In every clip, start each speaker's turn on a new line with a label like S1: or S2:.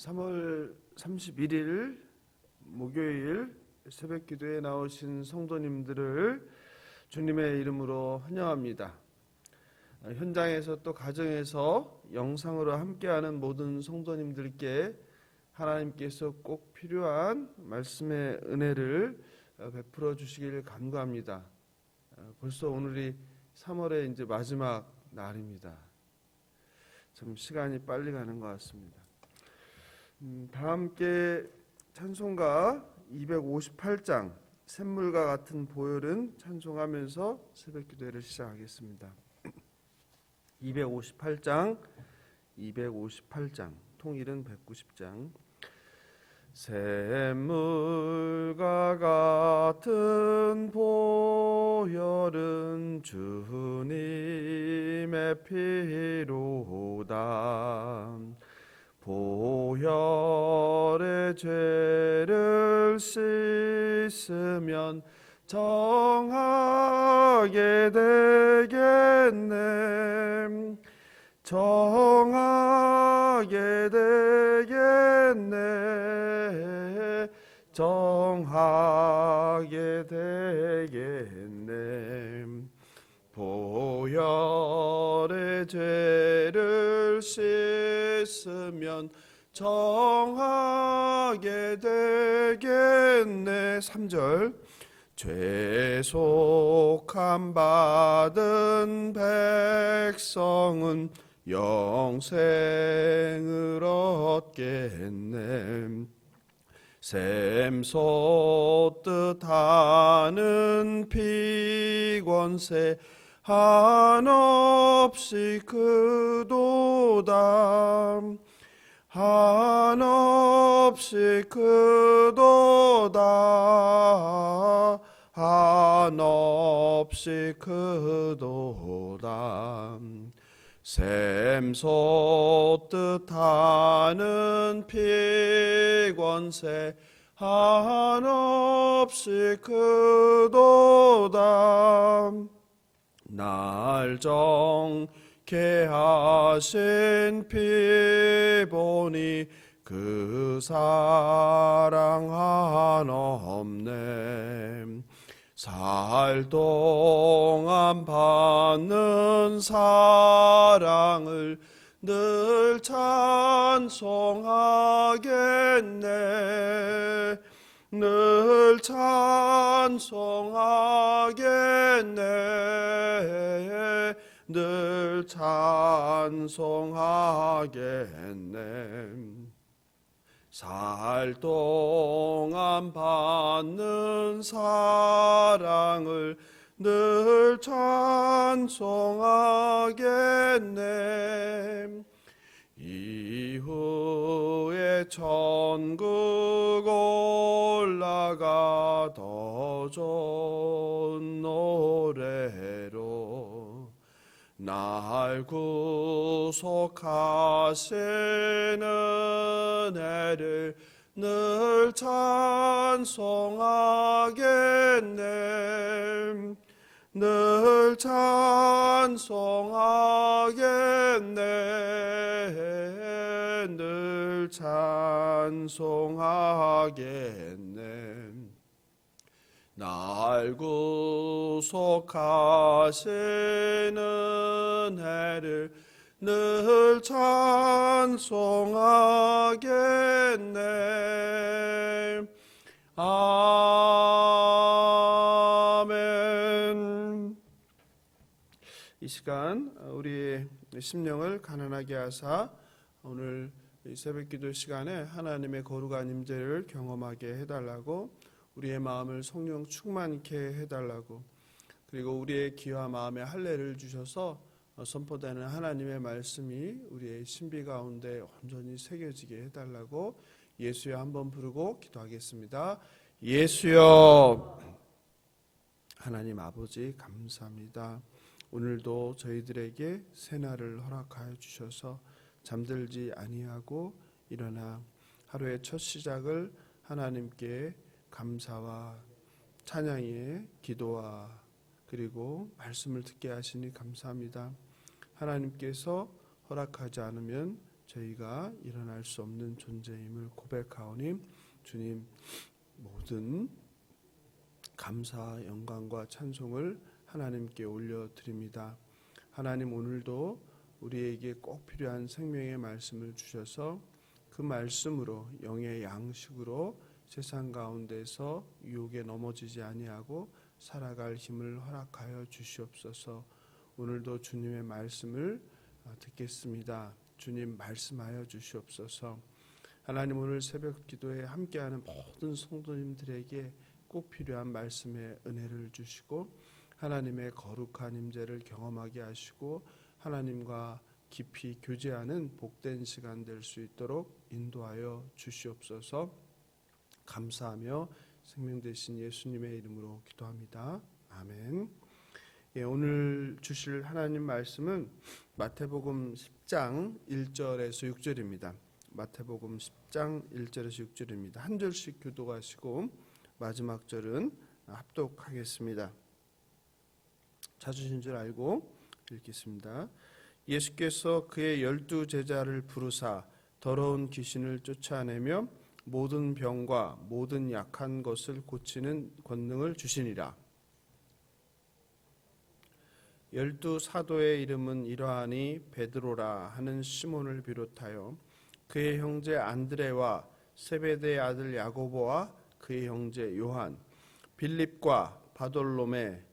S1: 3월 31일 목요일 새벽 기도에 나오신 성도님들을 주님의 이름으로 환영합니다. 현장에서 또 가정에서 영상으로 함께하는 모든 성도님들께 하나님께서 꼭 필요한 말씀의 은혜를 베풀어 주시길 간구합니다. 벌써 오늘이 3월의 이제 마지막 날입니다. 참 시간이 빨리 가는 것 같습니다. 다 함께 찬송가 258장 샘물과 같은 보혈은 찬송하면서 새벽 기도회를 시작하겠습니다. 258장 통일은 190장. 샘물과 같은 보혈은 주님의 피로다. 보혈의 죄를 씻으면 정하게 되겠네. 정하게 되겠네. 정하게 되겠네. 보혈의 죄를 씻으면 정하게 되겠네. 3절. 죄속함 받은 백성은 영생을 얻겠네. 샘 솟듯 하는 피권세 한없이 크도다. 한없이 크도다. 한없이 크도다. 샘 솟듯 하는 피권세 한없이 크도다. 날 정케 하신 피 보니 그 사랑 한없네. 살 동안 받는 사랑을 늘 찬송하겠네. 늘 찬송하겠네. 늘 찬송하겠네. 살 동안 받는 사랑을 늘 찬송하겠네. 이후에 천국 올라가 더 좋은 노래로 날 구속하시는 은혜를 늘 찬송하겠네. 늘 찬송하겠네. 늘 찬송하겠네. 날 구속하시는 은혜를 늘 찬송하겠네. 아멘. 이 시간 우리의 심령을 가난하게 하사 오늘 새벽 기도 시간에 하나님의 거룩한 임재를 경험하게 해달라고, 우리의 마음을 성령 충만케 해달라고, 그리고 우리의 귀와 마음에 할례를 주셔서 선포되는 하나님의 말씀이 우리의 신비 가운데 온전히 새겨지게 해달라고 예수여 한번 부르고 기도하겠습니다. 예수여. 하나님 아버지 감사합니다. 오늘도 저희들에게 새날을 허락하여 주셔서 잠들지 아니하고 일어나 하루의 첫 시작을 하나님께 감사와 찬양의 기도와 그리고 말씀을 듣게 하시니 감사합니다. 하나님께서 허락하지 않으면 저희가 일어날 수 없는 존재임을 고백하오니 주님 모든 감사, 영광과 찬송을 하나님께 올려드립니다. 하나님 오늘도 우리에게 꼭 필요한 생명의 말씀을 주셔서 그 말씀으로 영의 양식으로 세상 가운데서 유혹에 넘어지지 아니하고 살아갈 힘을 허락하여 주시옵소서. 오늘도 주님의 말씀을 듣겠습니다. 주님 말씀하여 주시옵소서. 하나님 오늘 새벽 기도에 함께하는 모든 성도님들에게 꼭 필요한 말씀의 은혜를 주시고 하나님의 거룩한 임재를 경험하게 하시고 하나님과 깊이 교제하는 복된 시간 될 수 있도록 인도하여 주시옵소서. 감사하며 생명 되신 예수님의 이름으로 기도합니다. 아멘. 오늘 주실 하나님 말씀은 마태복음 10장 1절에서 6절입니다. 마태복음 10장 1절에서 6절입니다. 한 절씩 교독하시고 마지막 절은 합독하겠습니다. 찾으신 줄 알고 읽겠습니다. 예수께서 그의 12 제자를 부르사 더러운 귀신을 쫓아내며 모든 병과 모든 약한 것을 고치는 권능을 주시니라. 12 사도의 이름은 이러하니 베드로라 하는 시몬을 비롯하여 그의 형제 안드레와 세베대의 아들 야고보와 그의 형제 요한, 빌립과 바돌로메,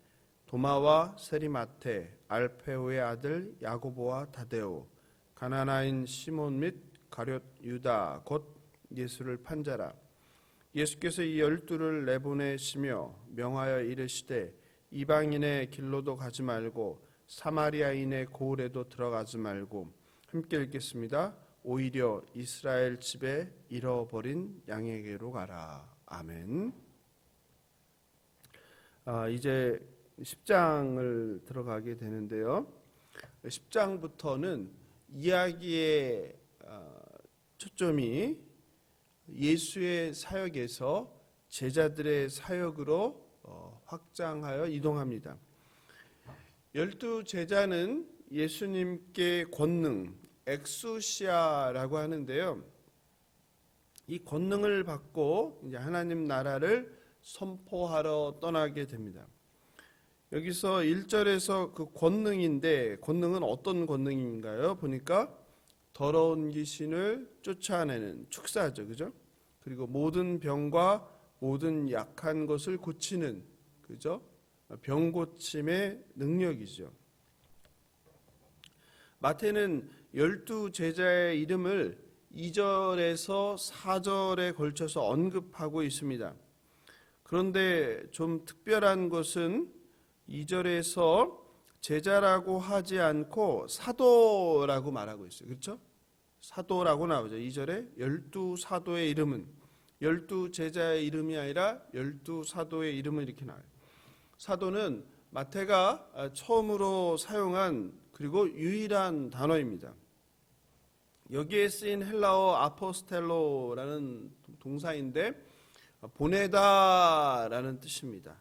S1: 도마와 세리마테, 알페오의 아들 야고보와 다데오, 가나나인 시몬 및 가룟 유다 곧 예수를 판 자라. 예수께서 이 12를 내보내시며 명하여 이르시되 이방인의 길로도 가지 말고 사마리아인의 고을에도 들어가지 말고. 함께 읽겠습니다. 오히려 이스라엘 집에 잃어버린 양에게로 가라. 아멘. 이제 10장을 들어가게 되는데요. 10장부터는 이야기의 초점이 예수의 사역에서 제자들의 사역으로 확장하여 이동합니다. 12 제자는 예수님께 권능, 엑수시아라고 하는데요. 이 권능을 받고 이제 하나님 나라를 선포하러 떠나게 됩니다. 여기서 1절에서 그 권능인데 권능은 어떤 권능인가요? 보니까 더러운 귀신을 쫓아내는 축사죠. 그죠? 그리고 모든 병과 모든 약한 것을 고치는, 그죠? 병 고침의 능력이죠. 마태는 12 제자의 이름을 2절에서 4절에 걸쳐서 언급하고 있습니다. 그런데 좀 특별한 것은 2절에서 제자라고 하지 않고 사도라고 말하고 있어요. 그렇죠? 사도라고 나오죠. 2절에 12 사도의 이름은 12 제자의 이름이 아니라 12 사도의 이름을 이렇게 나와요. 사도는 마태가 처음으로 사용한 그리고 유일한 단어입니다. 여기에 쓰인 헬라어 아포스텔로라는 동사인데 보내다라는 뜻입니다.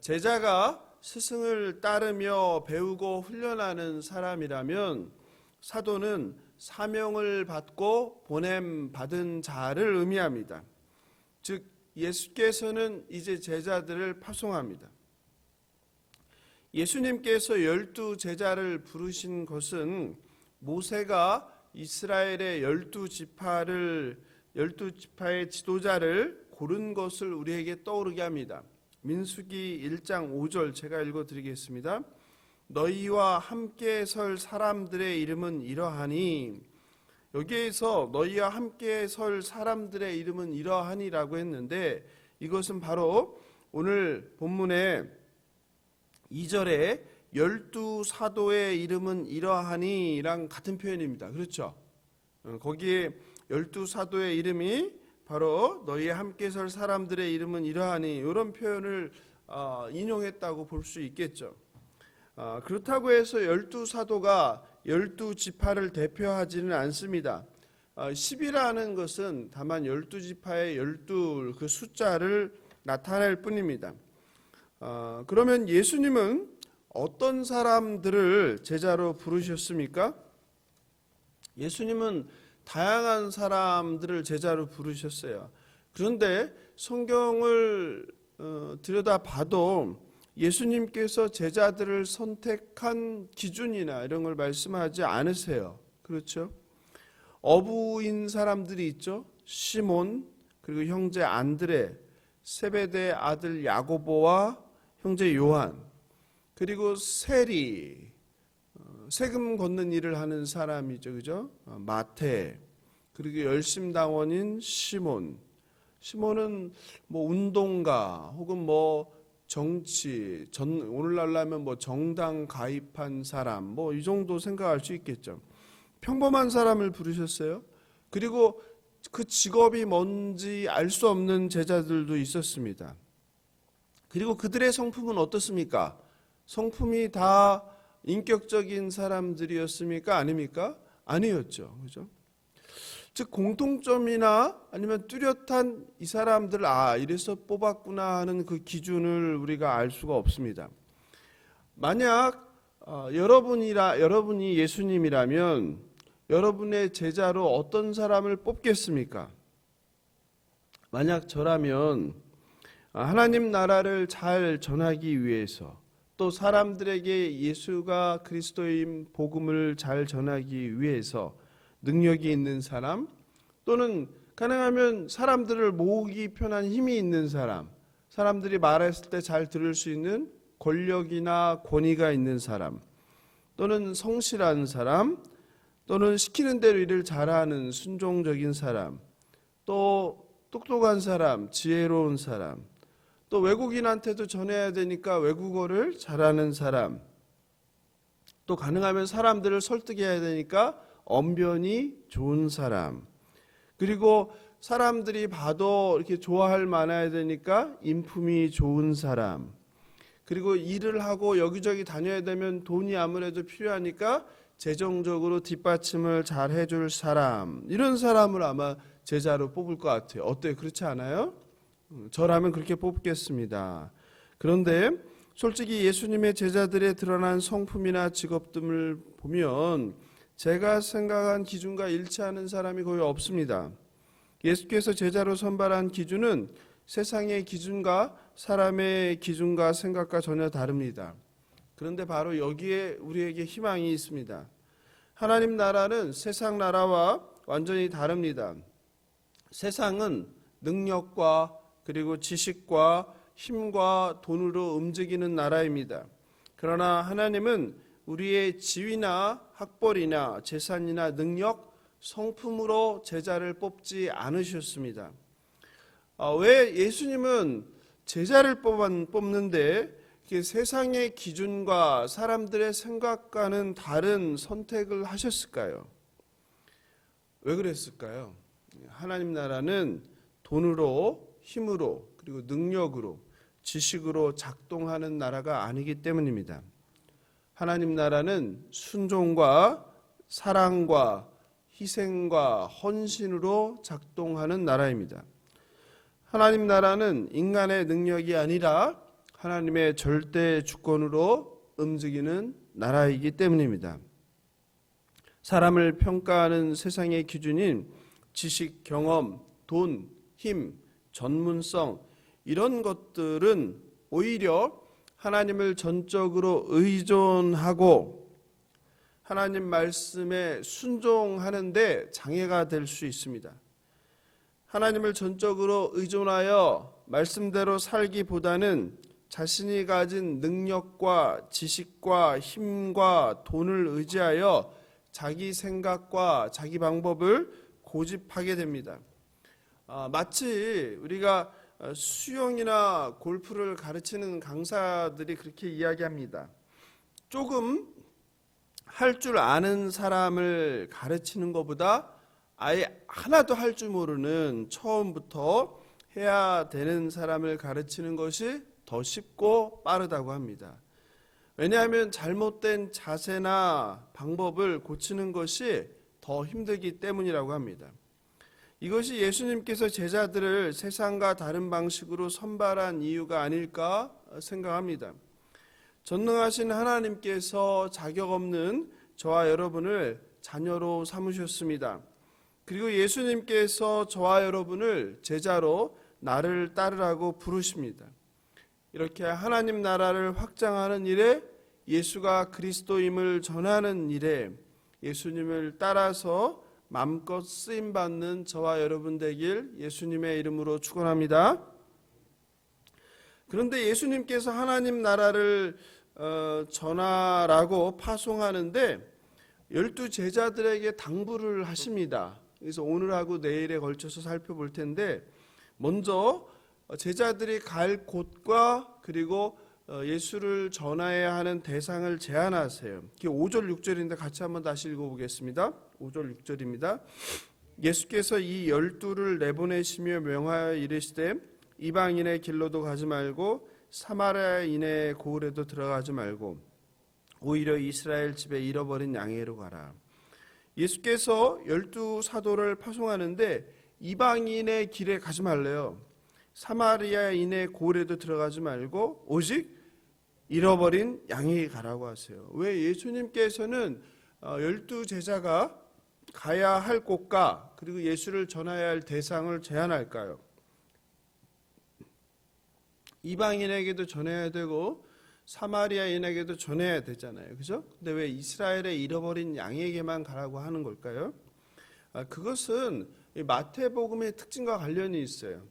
S1: 제자가 스승을 따르며 배우고 훈련하는 사람이라면 사도는 사명을 받고 보냄 받은 자를 의미합니다. 즉 예수께서는 이제 제자들을 파송합니다. 예수님께서 12 제자를 부르신 것은 모세가 이스라엘의 12지파의 지도자를 고른 것을 우리에게 떠오르게 합니다. 민수기 1장 5절 제가 읽어드리겠습니다. 너희와 함께 설 사람들의 이름은 이러하니, 여기에서 너희와 함께 설 사람들의 이름은 이러하니라고 했는데 이것은 바로 오늘 본문의 2절에 12 사도의 이름은 이러하니랑 같은 표현입니다. 그렇죠? 거기에 12 사도의 이름이 바로 너희의 함께 설 사람들의 이름은 이러하니 이런 표현을 인용했다고 볼 수 있겠죠. 그렇다고 해서 12 사도가 12지파를 대표하지는 않습니다. 10이라는 것은 다만 12지파의 12 그 숫자를 나타낼 뿐입니다. 그러면 예수님은 어떤 사람들을 제자로 부르셨습니까? 예수님은 다양한 사람들을 제자로 부르셨어요. 그런데 성경을 들여다봐도 예수님께서 제자들을 선택한 기준이나 이런 걸 말씀하지 않으세요. 그렇죠? 어부인 사람들이 있죠. 시몬, 그리고 형제 안드레, 세베대 아들 야고보와 형제 요한, 그리고 세리, 세금 걷는 일을 하는 사람이죠. 그죠? 마태, 그리고 열심당원인 시몬. 시몬은 뭐 운동가 혹은 뭐 정치, 오늘날로 하면 뭐 정당 가입한 사람, 뭐 이 정도 생각할 수 있겠죠. 평범한 사람을 부르셨어요. 그리고 그 직업이 뭔지 알 수 없는 제자들도 있었습니다. 그리고 그들의 성품은 어떻습니까? 성품이 다 인격적인 사람들이었습니까? 아닙니까? 아니었죠. 그죠? 즉 공통점이나 아니면 뚜렷한 이 사람들 이래서 뽑았구나 하는 그 기준을 우리가 알 수가 없습니다. 만약 여러분이 예수님이라면 여러분의 제자로 어떤 사람을 뽑겠습니까? 만약 저라면 하나님 나라를 잘 전하기 위해서 또 사람들에게 예수가 그리스도인 복음을 잘 전하기 위해서 능력이 있는 사람 또는 가능하면 사람들을 모으기 편한 힘이 있는 사람, 사람들이 말했을 때 잘 들을 수 있는 권력이나 권위가 있는 사람 또는 성실한 사람 또는 시키는 대로 일을 잘하는 순종적인 사람 또 똑똑한 사람, 지혜로운 사람 또 외국인한테도 전해야 되니까 외국어를 잘하는 사람 또 가능하면 사람들을 설득해야 되니까 언변이 좋은 사람 그리고 사람들이 봐도 이렇게 좋아할 만해야 되니까 인품이 좋은 사람 그리고 일을 하고 여기저기 다녀야 되면 돈이 아무래도 필요하니까 재정적으로 뒷받침을 잘 해줄 사람 이런 사람을 아마 제자로 뽑을 것 같아요. 어때요? 그렇지 않아요? 저라면 그렇게 뽑겠습니다. 그런데 솔직히 예수님의 제자들의 드러난 성품이나 직업들을 보면 제가 생각한 기준과 일치하는 사람이 거의 없습니다. 예수께서 제자로 선발한 기준은 세상의 기준과 사람의 기준과 생각과 전혀 다릅니다. 그런데 바로 여기에 우리에게 희망이 있습니다. 하나님 나라는 세상 나라와 완전히 다릅니다. 세상은 능력과 그리고 지식과 힘과 돈으로 움직이는 나라입니다. 그러나 하나님은 우리의 지위나 학벌이나 재산이나 능력, 성품으로 제자를 뽑지 않으셨습니다. 왜 예수님은 제자를 뽑는데 세상의 기준과 사람들의 생각과는 다른 선택을 하셨을까요? 왜 그랬을까요? 하나님 나라는 돈으로, 힘으로, 그리고 능력으로, 지식으로 작동하는 나라가 아니기 때문입니다. 하나님 나라는 순종과 사랑과 희생과 헌신으로 작동하는 나라입니다. 하나님 나라는 인간의 능력이 아니라 하나님의 절대 주권으로 움직이는 나라이기 때문입니다. 사람을 평가하는 세상의 기준인 지식, 경험, 돈, 힘, 전문성 이런 것들은 오히려 하나님을 전적으로 의존하고 하나님 말씀에 순종하는 데 장애가 될 수 있습니다. 하나님을 전적으로 의존하여 말씀대로 살기보다는 자신이 가진 능력과 지식과 힘과 돈을 의지하여 자기 생각과 자기 방법을 고집하게 됩니다. 마치 우리가 수영이나 골프를 가르치는 강사들이 그렇게 이야기합니다. 조금 할 줄 아는 사람을 가르치는 것보다 아예 하나도 할 줄 모르는 처음부터 해야 되는 사람을 가르치는 것이 더 쉽고 빠르다고 합니다. 왜냐하면 잘못된 자세나 방법을 고치는 것이 더 힘들기 때문이라고 합니다. 이것이 예수님께서 제자들을 세상과 다른 방식으로 선발한 이유가 아닐까 생각합니다. 전능하신 하나님께서 자격 없는 저와 여러분을 자녀로 삼으셨습니다. 그리고 예수님께서 저와 여러분을 제자로 나를 따르라고 부르십니다. 이렇게 하나님 나라를 확장하는 일에, 예수가 그리스도임을 전하는 일에 예수님을 따라서 마음껏 쓰임받는 저와 여러분 되길 예수님의 이름으로 축원합니다. 그런데 예수님께서 하나님 나라를 전하라고 파송하는데 12 제자들에게 당부를 하십니다. 그래서 오늘하고 내일에 걸쳐서 살펴볼 텐데, 먼저 제자들이 갈 곳과 그리고 예수를 전해야 하는 대상을 제안하세요. 그게 5절 6절인데 같이 한번 다시 읽어보겠습니다. 5절 6절입니다. 예수께서 이 12를 내보내시며 명하여 이르시되 이방인의 길로도 가지 말고 사마리아인의 고을에도 들어가지 말고 오히려 이스라엘 집에 잃어버린 양에게로 가라. 예수께서 12 사도를 파송하는데 이방인의 길에 가지 말래요. 사마리아인의 고을에도 들어가지 말고 오직 잃어버린 양에게 가라고 하세요. 왜 예수님께서는 12 제자가 가야 할 곳과 그리고 예수를 전해야 할 대상을 제안할까요? 이방인에게도 전해야 되고 사마리아인에게도 전해야 되잖아요. 그죠? 근데 왜 이스라엘의 잃어버린 양에게만 가라고 하는 걸까요? 그것은 마태복음의 특징과 관련이 있어요.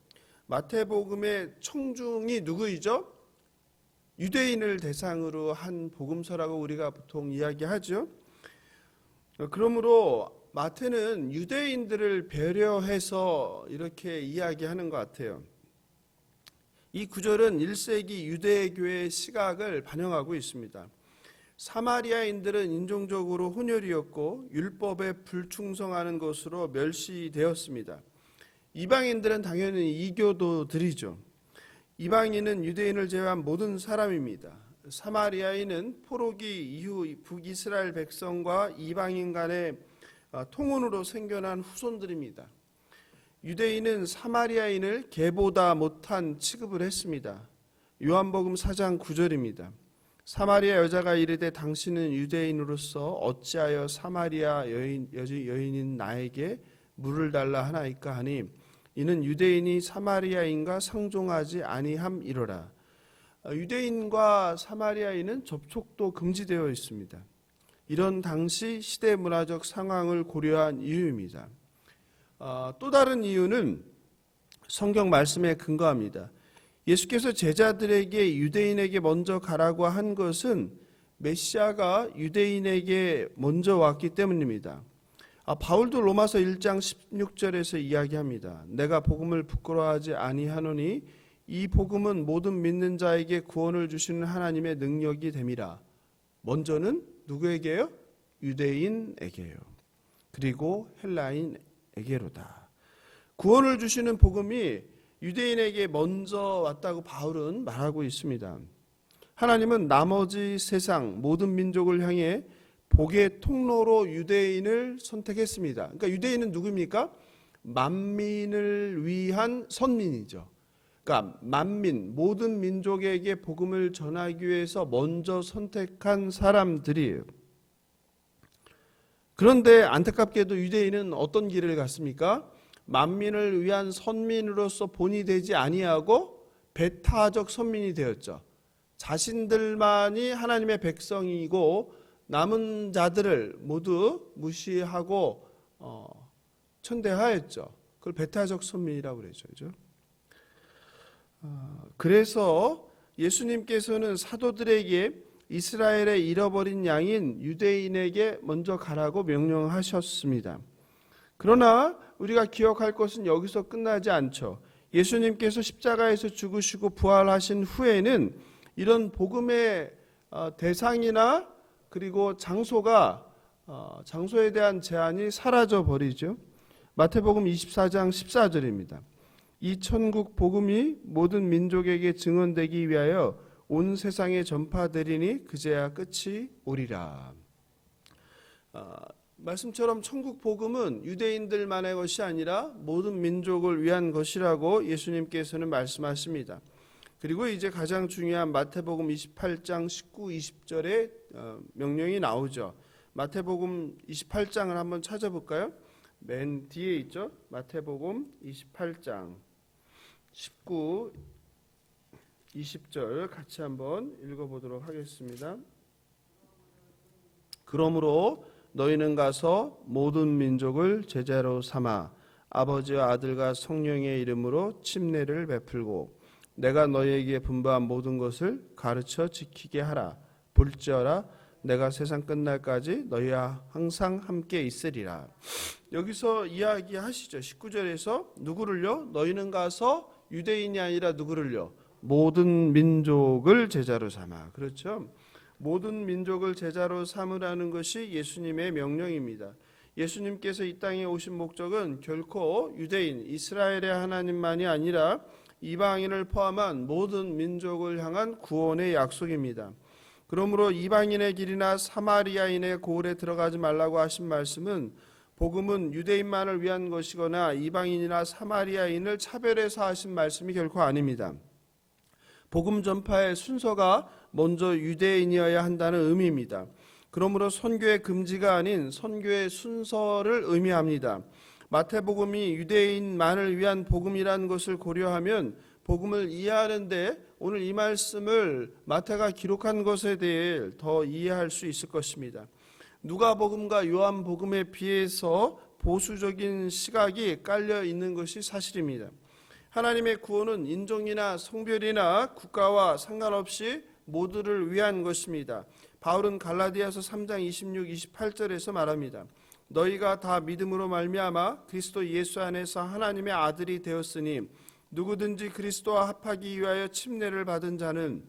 S1: 마태복음의 청중이 누구이죠? 유대인을 대상으로 한 복음서라고 우리가 보통 이야기하죠. 그러므로 마태는 유대인들을 배려해서 이렇게 이야기하는 것 같아요. 이 구절은 1세기 유대교의 시각을 반영하고 있습니다. 사마리아인들은 인종적으로 혼혈이었고 율법에 불충성하는 것으로 멸시되었습니다. 이방인들은 당연히 이교도들이죠. 이방인은 유대인을 제외한 모든 사람입니다. 사마리아인은 포로기 이후 북이스라엘 백성과 이방인 간의 통혼으로 생겨난 후손들입니다. 유대인은 사마리아인을 개보다 못한 취급을 했습니다. 요한복음 4장 9절입니다. 사마리아 여자가 이르되 당신은 유대인으로서 어찌하여 사마리아 여인인 나에게 물을 달라 하나이까 하니 이는 유대인이 사마리아인과 상종하지 아니함이로라. 유대인과 사마리아인은 접촉도 금지되어 있습니다. 이런 당시 시대 문화적 상황을 고려한 이유입니다. 또 다른 이유는 성경 말씀에 근거합니다. 예수께서 제자들에게 유대인에게 먼저 가라고 한 것은 메시아가 유대인에게 먼저 왔기 때문입니다. 바울도 로마서 1장 16절에서 이야기합니다. 내가 복음을 부끄러워하지 아니하노니 이 복음은 모든 믿는 자에게 구원을 주시는 하나님의 능력이 됨이라. 먼저는 누구에게요? 유대인에게요. 그리고 헬라인에게로다. 구원을 주시는 복음이 유대인에게 먼저 왔다고 바울은 말하고 있습니다. 하나님은 나머지 세상 모든 민족을 향해 복의 통로로 유대인을 선택했습니다. 그러니까 유대인은 누구입니까? 만민을 위한 선민이죠. 그러니까 만민, 모든 민족에게 복음을 전하기 위해서 먼저 선택한 사람들이에요. 그런데 안타깝게도 유대인은 어떤 길을 갔습니까? 만민을 위한 선민으로서 본이 되지 아니하고 배타적 선민이 되었죠. 자신들만이 하나님의 백성이고 남은 자들을 모두 무시하고 천대하였죠. 그걸 배타적 선민이라고 그러죠. 그래서 예수님께서는 사도들에게 이스라엘의 잃어버린 양인 유대인에게 먼저 가라고 명령하셨습니다. 그러나 우리가 기억할 것은 여기서 끝나지 않죠. 예수님께서 십자가에서 죽으시고 부활하신 후에는 이런 복음의 대상이나 그리고 장소에 대한 제한이 사라져 버리죠. 마태복음 24장 14절입니다. 이 천국 복음이 모든 민족에게 증언되기 위하여 온 세상에 전파되리니 그제야 끝이 오리라. 말씀처럼 천국 복음은 유대인들만의 것이 아니라 모든 민족을 위한 것이라고 예수님께서는 말씀하십니다. 그리고 이제 가장 중요한 마태복음 28장 19, 20절에 명령이 나오죠. 마태복음 28장을 한번 찾아볼까요? 맨 뒤에 있죠. 마태복음 28장 19, 20절 같이 한번 읽어보도록 하겠습니다. 그러므로 너희는 가서 모든 민족을 제자로 삼아 아버지와 아들과 성령의 이름으로 침례를 베풀고 내가 너희에게 분부한 모든 것을 가르쳐 지키게 하라. 볼지어라 내가 세상 끝날까지 너희와 항상 함께 있으리라. 여기서 이야기하시죠. 19절에서 누구를요? 너희는 가서 유대인이 아니라 누구를요? 모든 민족을 제자로 삼아. 그렇죠? 모든 민족을 제자로 삼으라는 것이 예수님의 명령입니다. 예수님께서 이 땅에 오신 목적은 결코 유대인, 이스라엘의 하나님만이 아니라 이방인을 포함한 모든 민족을 향한 구원의 약속입니다. 그러므로 이방인의 길이나 사마리아인의 고을에 들어가지 말라고 하신 말씀은 복음은 유대인만을 위한 것이거나 이방인이나 사마리아인을 차별해서 하신 말씀이 결코 아닙니다. 복음 전파의 순서가 먼저 유대인이어야 한다는 의미입니다. 그러므로 선교의 금지가 아닌 선교의 순서를 의미합니다. 마태복음이 유대인만을 위한 복음이라는 것을 고려하면 복음을 이해하는데 오늘 이 말씀을 마태가 기록한 것에 대해 더 이해할 수 있을 것입니다. 누가복음과 요한복음에 비해서 보수적인 시각이 깔려 있는 것이 사실입니다. 하나님의 구원은 인종이나 성별이나 국가와 상관없이 모두를 위한 것입니다. 바울은 갈라디아서 3장 26, 28절에서 말합니다. 너희가 다 믿음으로 말미암아 그리스도 예수 안에서 하나님의 아들이 되었으니 누구든지 그리스도와 합하기 위하여 침례를 받은 자는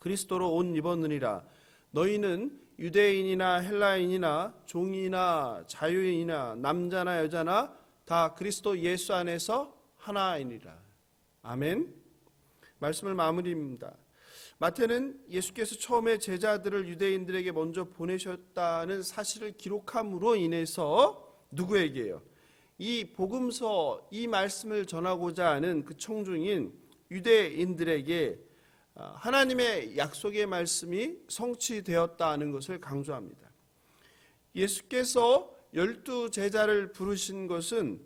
S1: 그리스도로 옷 입었느니라. 너희는 유대인이나 헬라인이나 종이나 자유인이나 남자나 여자나 다 그리스도 예수 안에서 하나이니라. 아멘. 말씀을 마무리합니다. 마태는 예수께서 처음에 제자들을 유대인들에게 먼저 보내셨다는 사실을 기록함으로 인해서 누구에게요? 이 복음서, 이 말씀을 전하고자 하는 그 청중인 유대인들에게 하나님의 약속의 말씀이 성취되었다는 것을 강조합니다. 예수께서 12 제자를 부르신 것은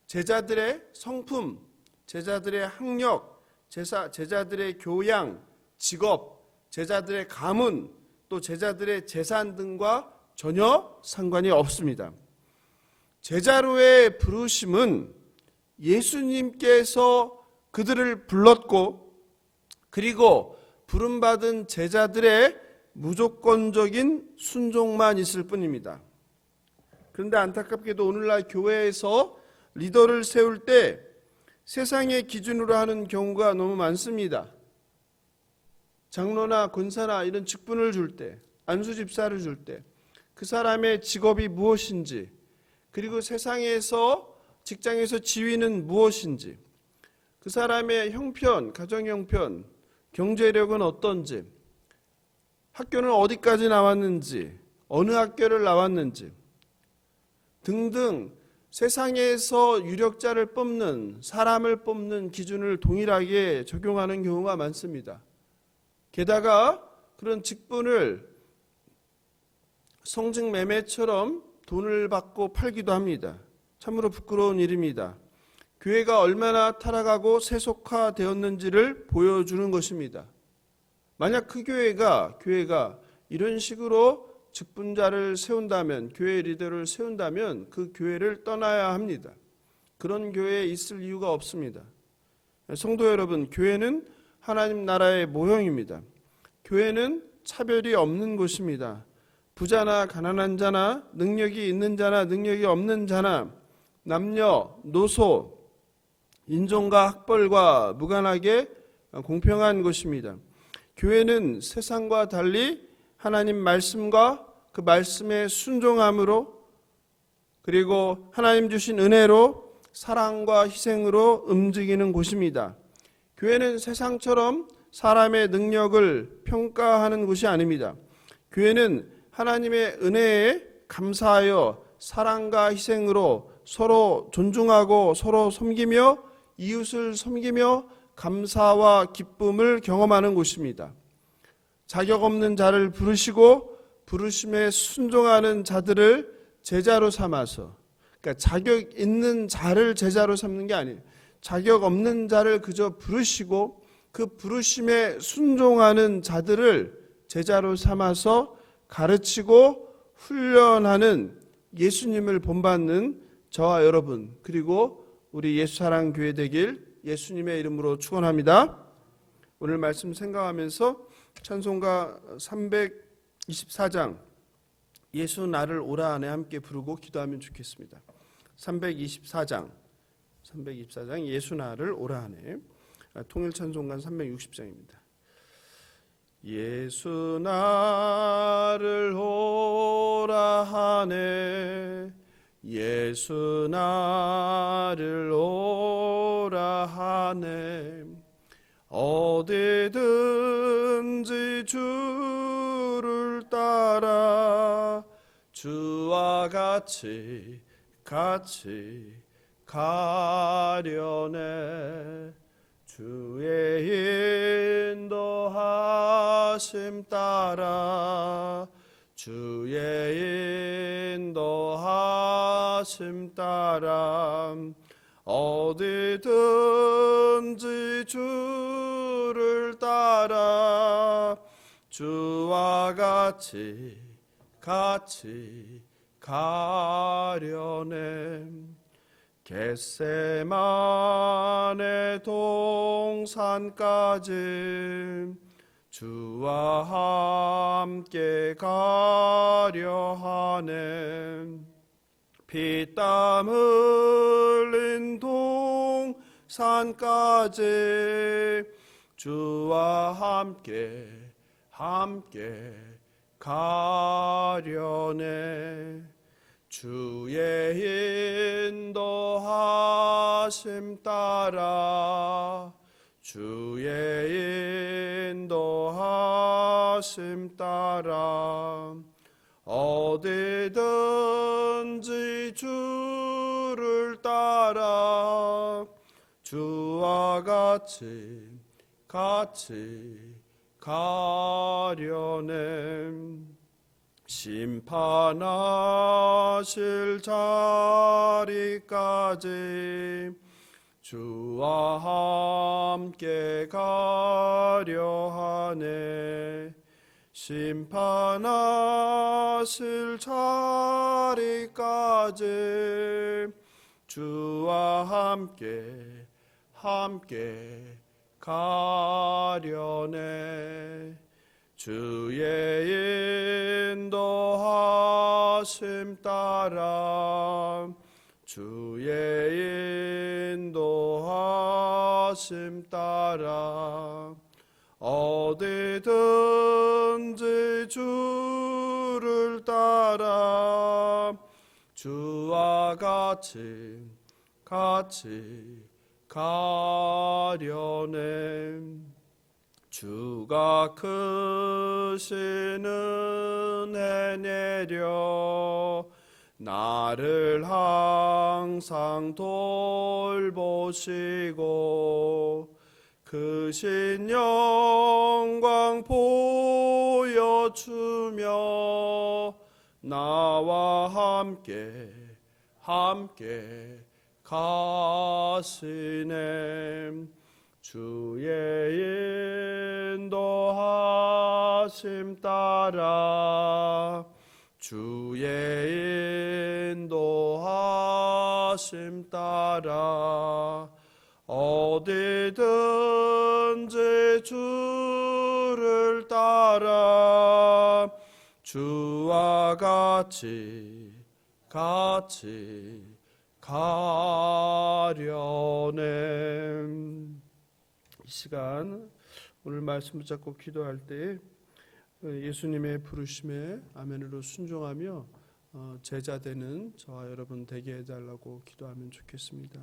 S1: 제자들의 성품, 제자들의 학력, 제자들의 교양, 직업, 제자들의 가문, 또 제자들의 재산 등과 전혀 상관이 없습니다. 제자로의 부르심은 예수님께서 그들을 불렀고 그리고 부름받은 제자들의 무조건적인 순종만 있을 뿐입니다. 그런데 안타깝게도 오늘날 교회에서 리더를 세울 때 세상의 기준으로 하는 경우가 너무 많습니다. 장로나 권사나 이런 직분을 줄 때, 안수집사를 줄 때 그 사람의 직업이 무엇인지, 그리고 세상에서 직장에서 지위는 무엇인지, 그 사람의 형편, 가정 형편, 경제력은 어떤지, 학교는 어디까지 나왔는지, 어느 학교를 나왔는지 등등 세상에서 유력자를 뽑는, 사람을 뽑는 기준을 동일하게 적용하는 경우가 많습니다. 게다가 그런 직분을 성직 매매처럼 돈을 받고 팔기도 합니다. 참으로 부끄러운 일입니다. 교회가 얼마나 타락하고 세속화되었는지를 보여주는 것입니다. 만약 그 교회가 이런 식으로 직분자를 세운다면, 교회 리더를 세운다면 그 교회를 떠나야 합니다. 그런 교회에 있을 이유가 없습니다. 성도 여러분, 교회는 하나님 나라의 모형입니다. 교회는 차별이 없는 곳입니다. 부자나 가난한 자나 능력이 있는 자나 능력이 없는 자나 남녀, 노소, 인종과 학벌과 무관하게 공평한 곳입니다. 교회는 세상과 달리 하나님 말씀과 그 말씀에 순종함으로, 그리고 하나님 주신 은혜로 사랑과 희생으로 움직이는 곳입니다. 교회는 세상처럼 사람의 능력을 평가하는 곳이 아닙니다. 교회는 하나님의 은혜에 감사하여 사랑과 희생으로 서로 존중하고 서로 섬기며 이웃을 섬기며 감사와 기쁨을 경험하는 곳입니다. 자격 없는 자를 부르시고 부르심에 순종하는 자들을 제자로 삼아서, 그러니까 자격 있는 자를 제자로 삼는 게 아니에요. 자격 없는 자를 그저 부르시고 그 부르심에 순종하는 자들을 제자로 삼아서 가르치고 훈련하는 예수님을 본받는 저와 여러분, 그리고 우리 예수사랑교회 되길 예수님의 이름으로 축원합니다. 오늘 말씀 생각하면서 찬송가 324장 예수 나를 오라 하네 함께 부르고 기도하면 좋겠습니다. 324장 예수 나를 오라 하네, 통일찬송가 360장입니다. 예수 나를 오라 하네, 예수 나를 오라 하네, 어디든지 주를 따라 주와 같이 가려네, 주의 인도하심 따라 주의 인도하심 따라 어디든지 주를 따라 주와 같이 가려네, 겟세마네 동산까지 주와 함께 가려 하네, 피땀 흘린 동산까지 주와 함께 가려네, 주의 인도하심 따라 주의 인도하심 따라 어디든지 주를 따라 주와 같이 가려네, 심판하실 자리까지 주와 함께 가려 하네, 심판하실 자리까지 주와 함께 가려네, 주의 인도하심 따라 주의 인도하심 따라 어디든지 주를 따라 주와 같이 가려네, 주가 크신 은혜 내려 나를 항상 돌보시고 크신 영광 보여주며 나와 함께 가시네, 주의 인도하심 따라 주의 인도하심 따라 어디든지 주를 따라 주와 같이 가려네. 이 시간 오늘 말씀 붙잡고 기도할 때 예수님의 부르심에 아멘으로 순종하며 제자 되는 저와 여러분 되게 해달라고 기도하면 좋겠습니다.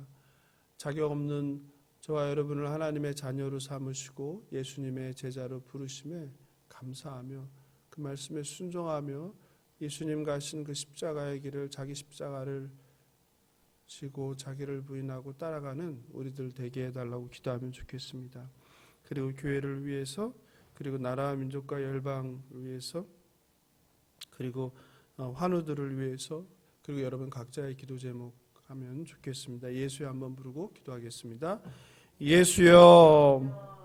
S1: 자격 없는 저와 여러분을 하나님의 자녀로 삼으시고 예수님의 제자로 부르심에 감사하며 그 말씀에 순종하며 예수님 가신 그 십자가의 길을, 자기 십자가를 지고 자기를 부인하고 따라가는 우리들 되게 해달라고 기도하면 좋겠습니다. 그리고 교회를 위해서, 그리고 나라와 민족과 열방을 위해서 그리고 환우들을 위해서, 그리고 여러분 각자의 기도 제목 하면 좋겠습니다. 예수여 한번 부르고 기도하겠습니다. 예수여